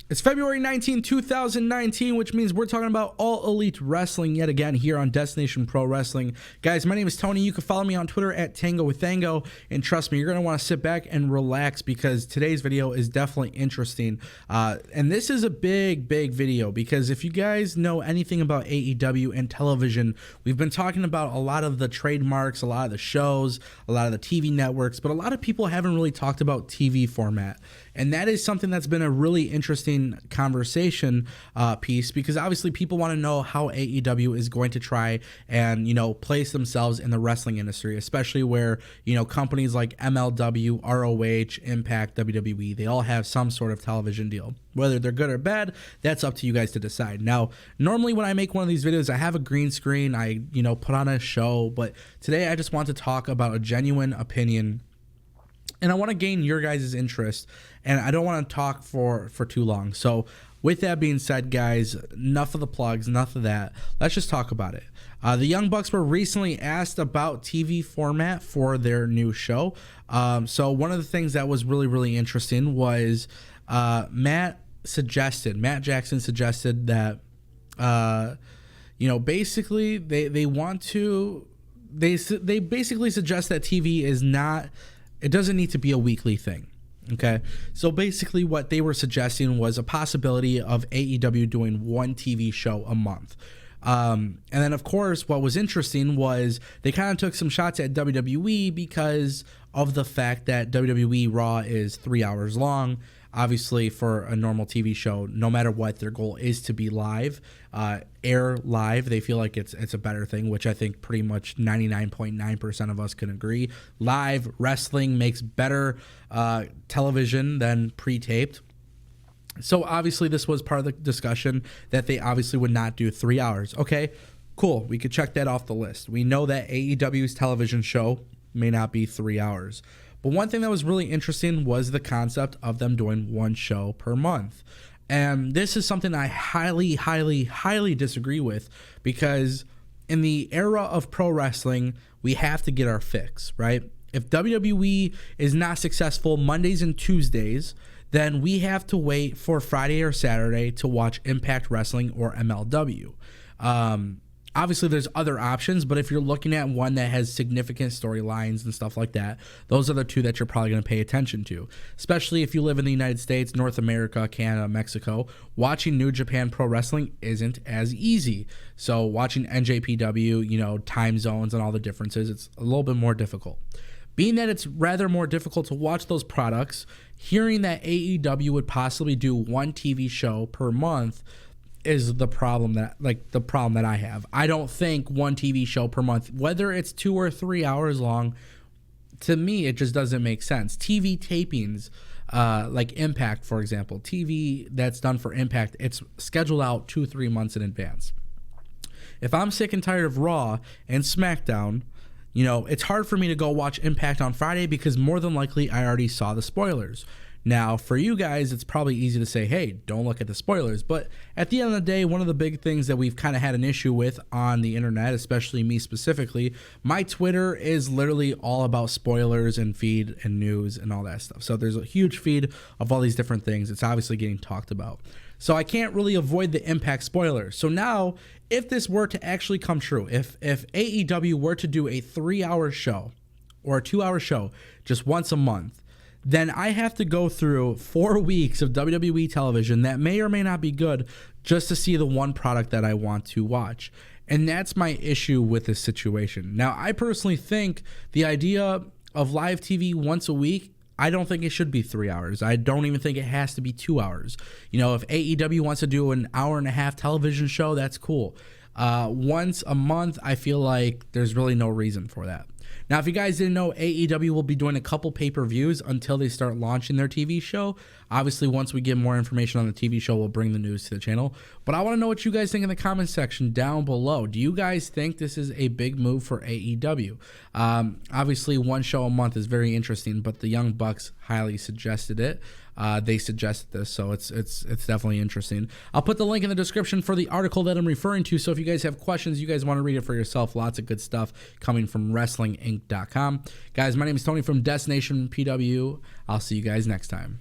It's February 19, 2019, which means we're talking about All Elite Wrestling yet again here on Destination Pro Wrestling. Guys, my name is Tony. You can follow me on Twitter at Tango with Tango. And trust me, you're going to want to sit back and relax because today's video is definitely interesting. And this is a big video because if you guys know anything about AEW and television, we've been talking about a lot of the trademarks, a lot of the shows, a lot of the TV networks, but a lot of people haven't really talked about TV format. And that is something that's been a really interesting conversation piece because obviously people want to know how AEW is going to try and, place themselves in the wrestling industry, especially where, companies like MLW, ROH, Impact, WWE, they all have some sort of television deal. Whether they're good or bad, that's up to you guys to decide. Now, normally when I make one of these videos, I have a green screen, I, put on a show, but today I just want to talk about a genuine opinion. And I want to gain your guys' interest, and I don't want to talk for too long. So with that being said, guys, enough of the plugs, enough of that. Let's just talk about it. The Young Bucks were recently asked about TV format for their new show. So one of the things that was really interesting was Matt Jackson suggested that, basically they basically suggest that TV is not, it doesn't need to be a weekly thing. Okay. So basically what they were suggesting was a possibility of AEW doing one TV show a month. And then of course, what was interesting was they kind of took some shots at WWE because of the fact that WWE RAW is 3 hours long. Obviously, for a normal TV show, no matter what, their goal is to be live, air live. They feel like it's a better thing, which I think pretty much 99.9% of us can agree. Live wrestling makes better television than pre-taped. So obviously, this was part of the discussion that they obviously would not do 3 hours. Okay, cool. We could check that off the list. We know that AEW's television show may not be 3 hours. But one thing that was really interesting was the concept of them doing one show per month. And this is something I highly disagree with because in the era of pro wrestling, we have to get our fix, right? If WWE is not successful Mondays and Tuesdays, then we have to wait for Friday or Saturday to watch Impact Wrestling or MLW. Obviously, there's other options, but if you're looking at one that has significant storylines and stuff like that, those are the two that you're probably going to pay attention to, especially if you live in the United States, North America, Canada, Mexico. Watching New Japan Pro Wrestling isn't as easy. So watching NJPW, time zones and all the differences, it's a little bit more difficult. Being that it's rather more difficult to watch those products, hearing that AEW would possibly do one TV show per month is the problem that I have. I don't think one TV show per month, whether it's 2 or 3 hours long, to me it just doesn't make sense. TV tapings, like Impact, for example, TV that's done for Impact, it's scheduled out 2-3 months in advance. If I'm sick and tired of Raw and SmackDown, it's hard for me to go watch Impact on Friday because more than likely I already saw the spoilers. Now, for you guys, it's probably easy to say, hey, don't look at the spoilers. But at the end of the day, one of the big things that we've kind of had an issue with on the internet, especially me specifically, my Twitter is literally all about spoilers and feed and news and all that stuff. So there's a huge feed of all these different things. It's obviously getting talked about. So I can't really avoid the Impact spoilers. So now, if this were to actually come true, if AEW were to do a 3-hour show or a 2-hour show just once a month, then I have to go through 4 weeks of WWE television that may or may not be good just to see the one product that I want to watch. And that's my issue with this situation. Now, I personally think the idea of live TV once a week, I don't think it should be 3 hours. I don't even think it has to be 2 hours. If AEW wants to do an hour-and-a-half television show, that's cool. Once a month, I feel like there's really no reason for that. Now, if you guys didn't know, AEW will be doing a couple pay-per-views until they start launching their TV show. Obviously, once we get more information on the TV show, we'll bring the news to the channel. But I want to know what you guys think in the comments section down below. Do you guys think this is a big move for AEW? Obviously, one show a month is very interesting, but the Young Bucks highly suggested it. They suggested this, so it's definitely interesting. I'll put the link in the description for the article that I'm referring to, so if you guys have questions, you guys want to read it for yourself, lots of good stuff coming from WrestlingInc.com. Guys, my name is Tony from Destination PW. I'll see you guys next time.